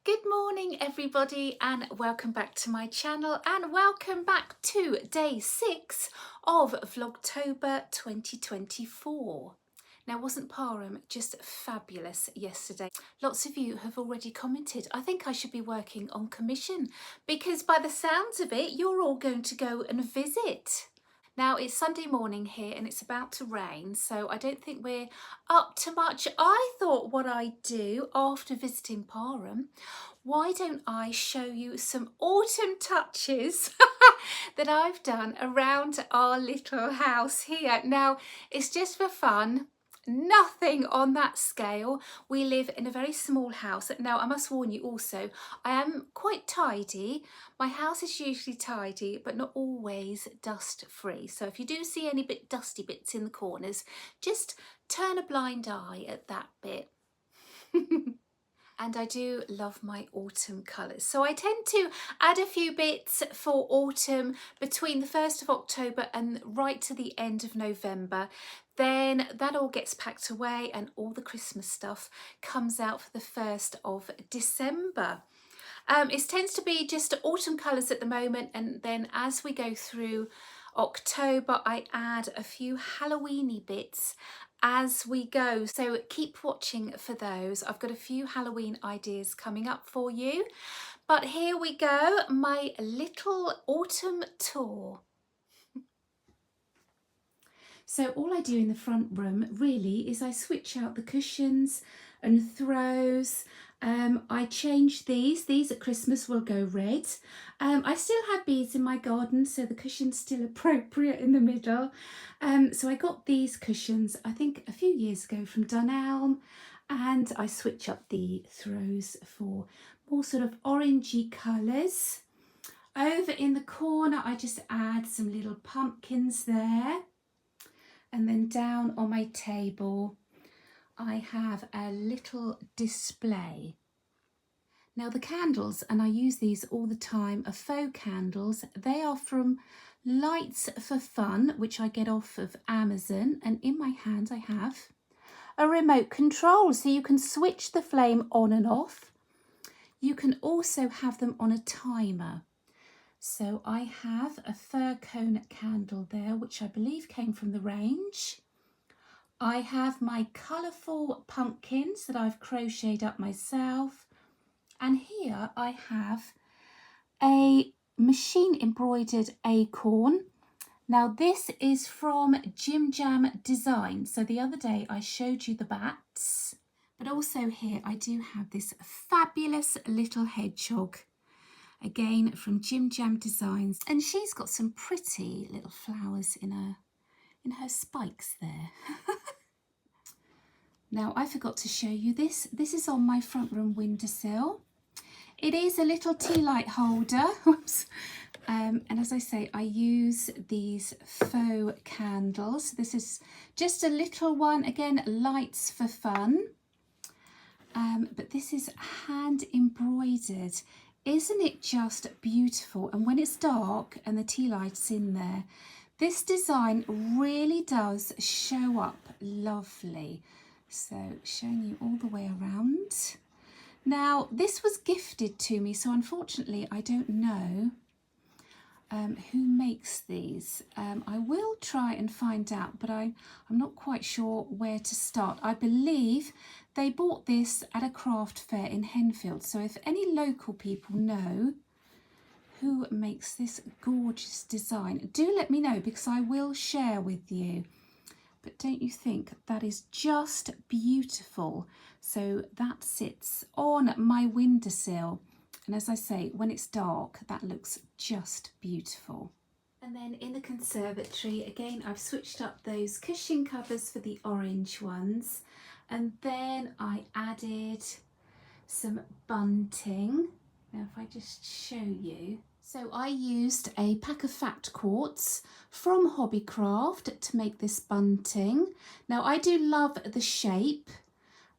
Good morning everybody, and welcome back to my channel, and welcome back to day 6 of Vlogtober 2024. Now, wasn't Parham just fabulous yesterday? Lots of you have already commented. I think I should be working on commission because by the sounds of it you're all going to go and visit. Now, it's Sunday morning here and it's about to rain, so I don't think we're up to much. I thought what I'd do after visiting Parham, why don't I show you some autumn touches that I've done around our little house here. Now, it's just for fun. Nothing on that scale. We live in a very small house. Now, I must warn you also, I am quite tidy. My house is usually tidy, but not always dust free. So if you do see any dusty bits in the corners, just turn a blind eye at that bit. And I do love my autumn colours. So I tend to add a few bits for autumn between the 1st of October and right to the end of November. Then that all gets packed away and all the Christmas stuff comes out for the 1st of December. It tends to be just autumn colours at the moment, and then as we go through October I add a few Halloweeny bits as we go, so keep watching for those. I've got a few Halloween ideas coming up for you, but here we go, my little autumn tour. So all I do in the front room really is I switch out the cushions and throws. I change these at Christmas will go red. I still have beads in my garden, so the cushion's still appropriate in the middle. So I got these cushions, I think a few years ago from Dunelm, and I switch up the throws for more sort of orangey colours. Over in the corner I just add some little pumpkins there. And then down on my table I have a little display. Now the candles, and I use these all the time, are faux candles. They are from Lights for Fun, which I get off of Amazon, and in my hand I have a remote control, so you can switch the flame on and off. You can also have them on a timer. So I have a fir cone candle there, which I believe came from the range. I have my colourful pumpkins that I've crocheted up myself. And here I have a machine embroidered acorn. Now this is from JimJam design. So the other day I showed you the bats, but also here I do have this fabulous little hedgehog. Again from JimJam Designs, and she's got some pretty little flowers in her spikes there. Now I forgot to show you this. This is on my front room windowsill. It is a little tea light holder. Whoops. And as I say, I use these faux candles. This is just a little one, again, Lights for Fun. But this is hand embroidered. Isn't it just beautiful? And when it's dark and the tea light's in there, this design really does show up lovely. So showing you all the way around. Now this was gifted to me, so unfortunately I don't know who makes these. I will try and find out, but I'm not quite sure where to start. I believe they bought this at a craft fair in Henfield, so if any local people know who makes this gorgeous design, do let me know, because I will share with you. But don't you think that is just beautiful? So that sits on my windowsill. And as I say, when it's dark, that looks just beautiful. And then in the conservatory, again, I've switched up those cushion covers for the orange ones. And then I added some bunting. Now, if I just show you. So I used a pack of fat quartz from Hobbycraft to make this bunting. Now, I do love the shape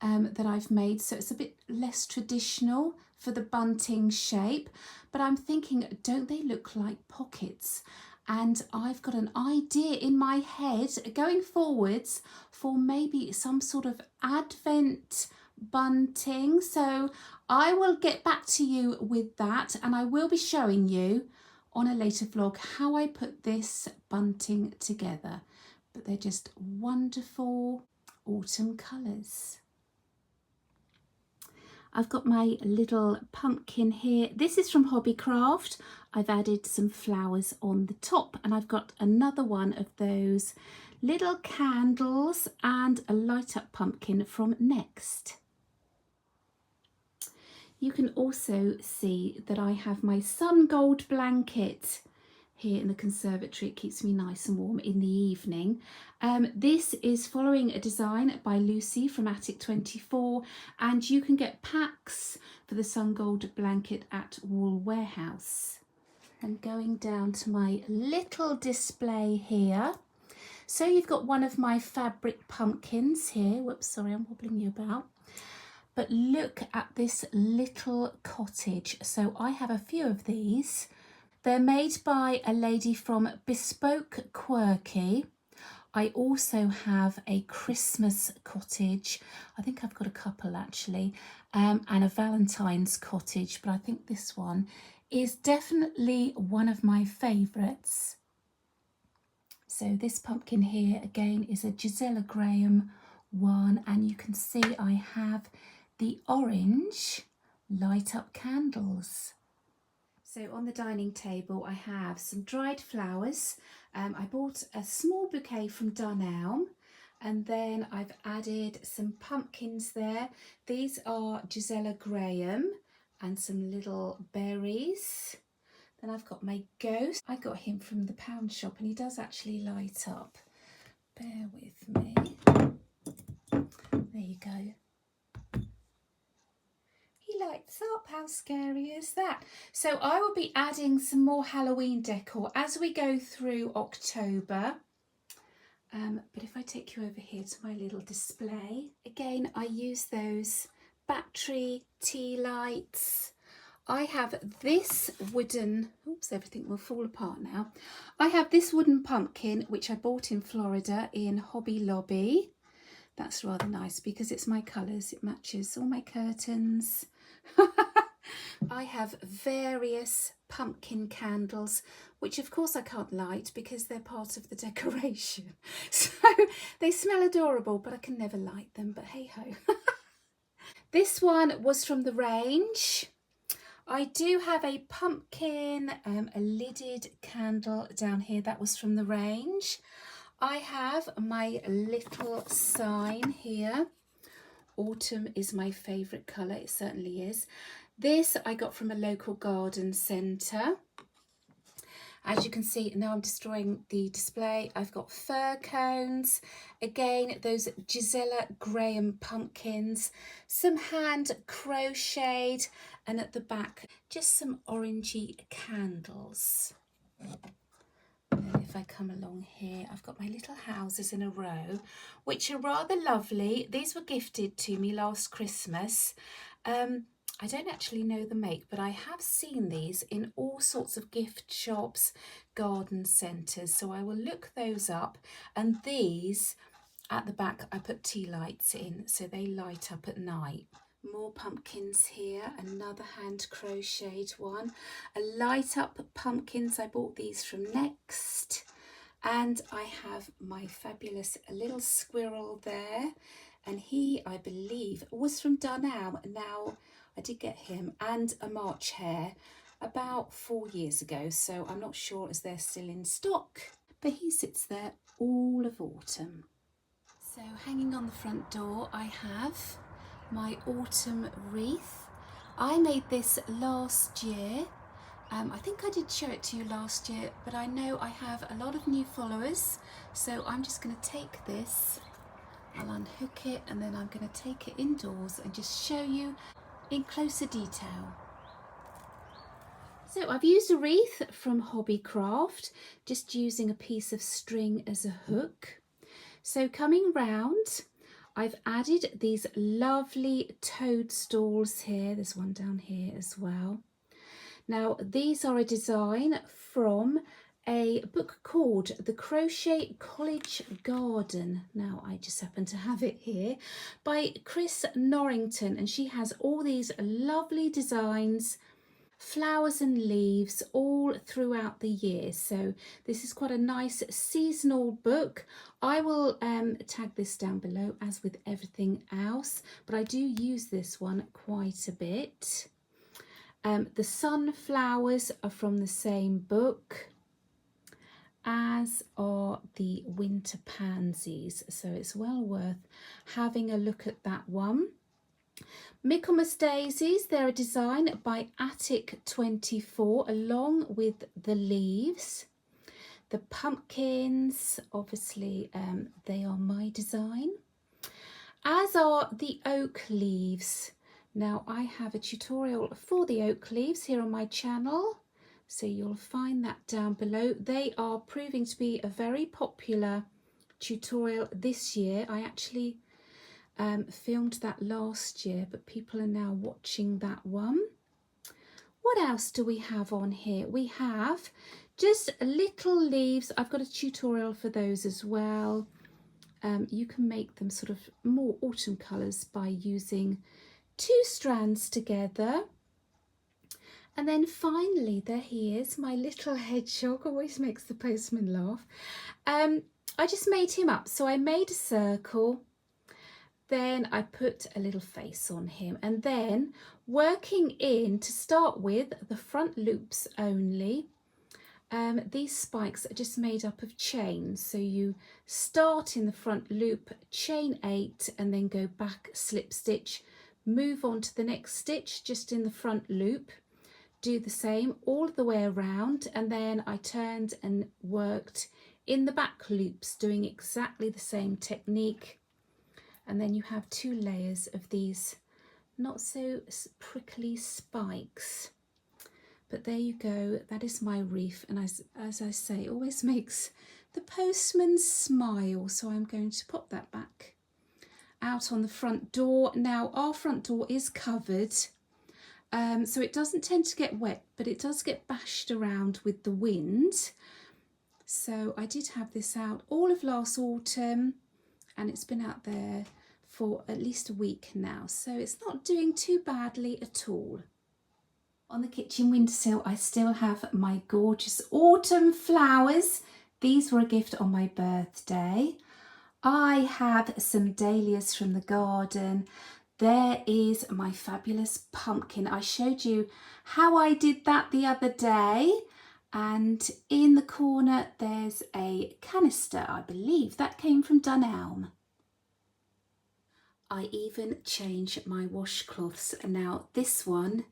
that I've made, so it's a bit less traditional for the bunting shape, but I'm thinking, don't they look like pockets? And I've got an idea in my head going forwards for maybe some sort of advent bunting. So I will get back to you with that, and I will be showing you on a later vlog how I put this bunting together. But they're just wonderful autumn colours. I've got my little pumpkin here. This is from Hobbycraft. I've added some flowers on the top, and I've got another one of those little candles and a light up pumpkin from Next. You can also see that I have my sun gold blanket here in the conservatory. It keeps me nice and warm in the evening. This is following a design by Lucy from Attic 24, and you can get packs for the sun gold blanket at Wool Warehouse. And going down to my little display here. So you've got one of my fabric pumpkins here. Whoops, sorry, I'm wobbling you about. But look at this little cottage. So I have a few of these. They're made by a lady from Bespoke Quirky. I also have a Christmas cottage. I think I've got a couple actually, and a Valentine's cottage, but I think this one is definitely one of my favourites. So this pumpkin here again is a Gisela Graham one, and you can see I have the orange light up candles. So on the dining table I have some dried flowers. I bought a small bouquet from Dunelm, and then I've added some pumpkins there. These are Gisela Graham and some little berries. Then I've got my ghost. I got him from the pound shop and he does actually light up. Bear with me. There you go. He lights up. How scary is that? So I will be adding some more Halloween decor as we go through October. But if I take you over here to my little display, again, I use those battery tea lights. I have this wooden, oops, everything will fall apart now. I have this wooden pumpkin, which I bought in Florida in Hobby Lobby. That's rather nice because it's my colours. It matches all my curtains. I have various pumpkin candles, which of course I can't light because they're part of the decoration. So they smell adorable, but I can never light them, but hey ho. This one was from the range. I do have a pumpkin, a lidded candle down here. That was from the range. I have my little sign here. Autumn is my favourite colour, it certainly is. This I got from a local garden centre. As you can see, now I'm destroying the display. I've got fir cones, again, those Gisela Graham pumpkins, some hand crocheted, and at the back, just some orangey candles. And if I come along here, I've got my little houses in a row, which are rather lovely. These were gifted to me last Christmas. I don't actually know the make, but I have seen these in all sorts of gift shops, garden centres, so I will look those up. And these, at the back, I put tea lights in, so they light up at night. More pumpkins here, another hand crocheted one. A light up pumpkins, I bought these from Next. And I have my fabulous little squirrel there. And he, I believe, was from Dunelm. Now, I did get him, and a March hare about 4 years ago, so I'm not sure as they're still in stock, but he sits there all of autumn. So hanging on the front door, I have my autumn wreath. I made this last year. I think I did show it to you last year, but I know I have a lot of new followers, so I'm just going to take this, I'll unhook it, and then I'm going to take it indoors and just show you in closer detail. So I've used a wreath from Hobbycraft, just using a piece of string as a hook. So coming round, I've added these lovely toadstools here. There's one down here as well. Now these are a design from a book called The Crochet College Garden. Now I just happen to have it here, by Chris Norrington, and she has all these lovely designs, flowers and leaves all throughout the year. So this is quite a nice seasonal book. I will tag this down below as with everything else, but I do use this one quite a bit. The sunflowers are from the same book, as are the winter pansies, so it's well worth having a look at that one. Michaelmas daisies, they're a design by Attic24 along with the leaves. The pumpkins, obviously they are my design, as are the oak leaves. Now I have a tutorial for the oak leaves here on my channel, so you'll find that down below. They are proving to be a very popular tutorial this year. I actually filmed that last year, but people are now watching that one. What else do we have on here? We have just little leaves. I've got a tutorial for those as well. You can make them sort of more autumn colours by using 2 strands together. And then finally, there he is, my little hedgehog. Always makes the postman laugh. I just made him up. So I made a circle, then I put a little face on him, and then working in, to start with, the front loops only. These spikes are just made up of chains, so you start in the front loop, chain 8, and then go back, slip stitch, move on to the next stitch just in the front loop, do the same all the way around, and then I turned and worked in the back loops doing exactly the same technique. And then you have 2 layers of these not so prickly spikes. But there you go, that is my wreath, and as I say, always makes the postman smile. So I'm going to pop that back out on the front door. Now our front door is covered, so it doesn't tend to get wet, but it does get bashed around with the wind. So I did have this out all of last autumn, and it's been out there for at least a week now, so it's not doing too badly at all. On the kitchen windowsill, I still have my gorgeous autumn flowers. These were a gift on my birthday. I have some dahlias from the garden. There is my fabulous pumpkin. I showed you how I did that the other day. And in the corner, there's a canister. I believe that came from Dunelm. I even changed my washcloths. Now this one,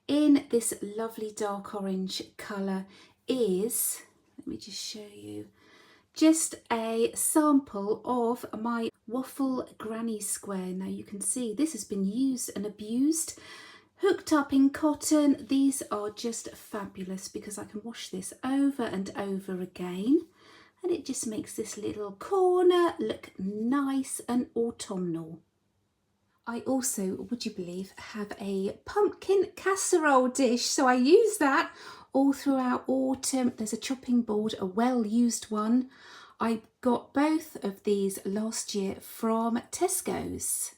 in this lovely dark orange colour, is, let me just show you, just a sample of my waffle granny square. Now you can see this has been used and abused, hooked up in cotton. These are just fabulous because I can wash this over and over again, and it just makes this little corner look nice and autumnal. I also, would you believe, have a pumpkin casserole dish, so I use that all throughout autumn. There's a chopping board, a well-used one. I got both of these last year from Tesco's.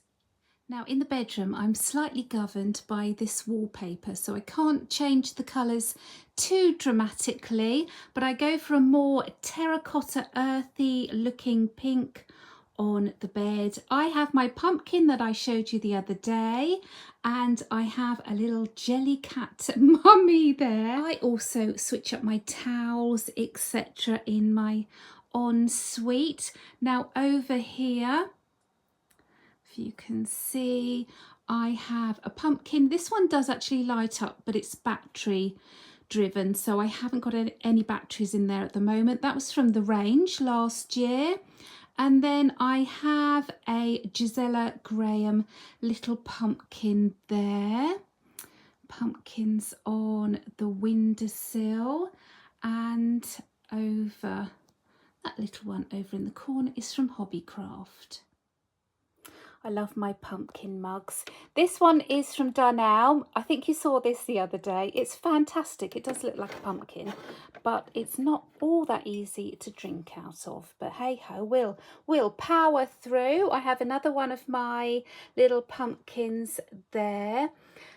Now in the bedroom, I'm slightly governed by this wallpaper, so I can't change the colours too dramatically, but I go for a more terracotta earthy looking pink on the bed. I have my pumpkin that I showed you the other day, and I have a little jelly cat mummy there. I also switch up my towels, etc. in my ensuite. Now over here, if you can see, I have a pumpkin. This one does actually light up, but it's battery driven, so I haven't got any batteries in there at the moment. That was from the range last year. And then I have a Gisela Graham little pumpkin there. Pumpkins on the windowsill, and over that little one over in the corner is from Hobbycraft. I love my pumpkin mugs. This one is from Darnell. I think you saw this the other day. It's fantastic. It does look like a pumpkin, but it's not all that easy to drink out of. But hey ho, we'll power through. I have another one of my little pumpkins there.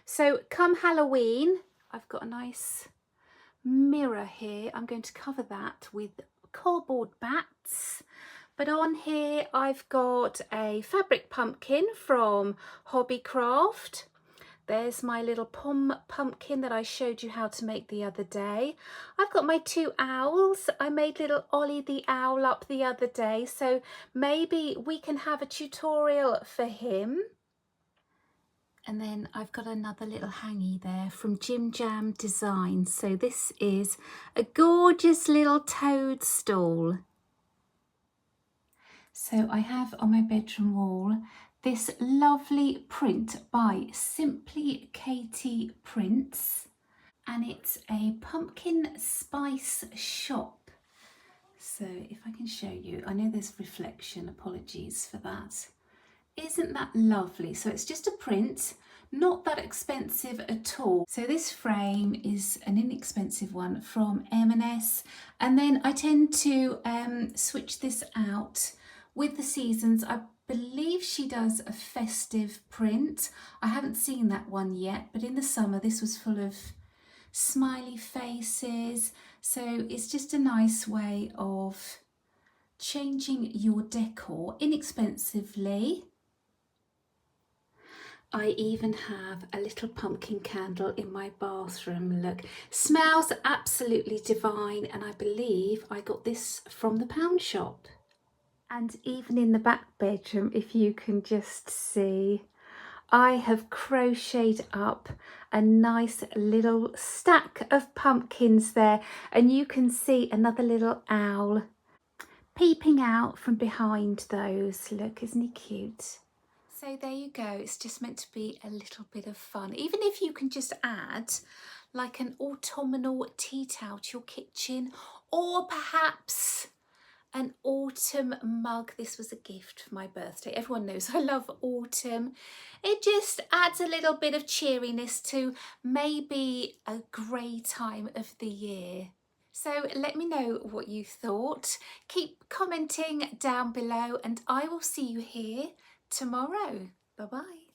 So come Halloween, I've got a nice mirror here. I'm going to cover that with cardboard bats. But on here I've got a fabric pumpkin from Hobbycraft. There's my little pumpkin that I showed you how to make the other day. I've got my 2 owls. I made little Ollie the owl up the other day, so maybe we can have a tutorial for him. And then I've got another little hangy there from JimJam Design. So this is a gorgeous little toadstool. So I have on my bedroom wall this lovely print by Simply Katie Prints, and it's a pumpkin spice shop. So if I can show you, I know there's reflection, apologies for that. Isn't that lovely? So it's just a print, not that expensive at all. So this frame is an inexpensive one from M&S, and then I tend to switch this out with the seasons. I believe she does a festive print. I haven't seen that one yet, but in the summer this was full of smiley faces. So it's just a nice way of changing your decor inexpensively. I even have a little pumpkin candle in my bathroom. Look, smells absolutely divine, and I believe I got this from the pound shop. And even in the back bedroom, if you can just see, I have crocheted up a nice little stack of pumpkins there, and you can see another little owl peeping out from behind those. Look, isn't he cute? So there you go. It's just meant to be a little bit of fun. Even if you can just add like an autumnal tea towel to your kitchen, or perhaps an autumn mug. This was a gift for my birthday. Everyone knows I love autumn. It just adds a little bit of cheeriness to maybe a grey time of the year. So let me know what you thought. Keep commenting down below, and I will see you here tomorrow. Bye bye.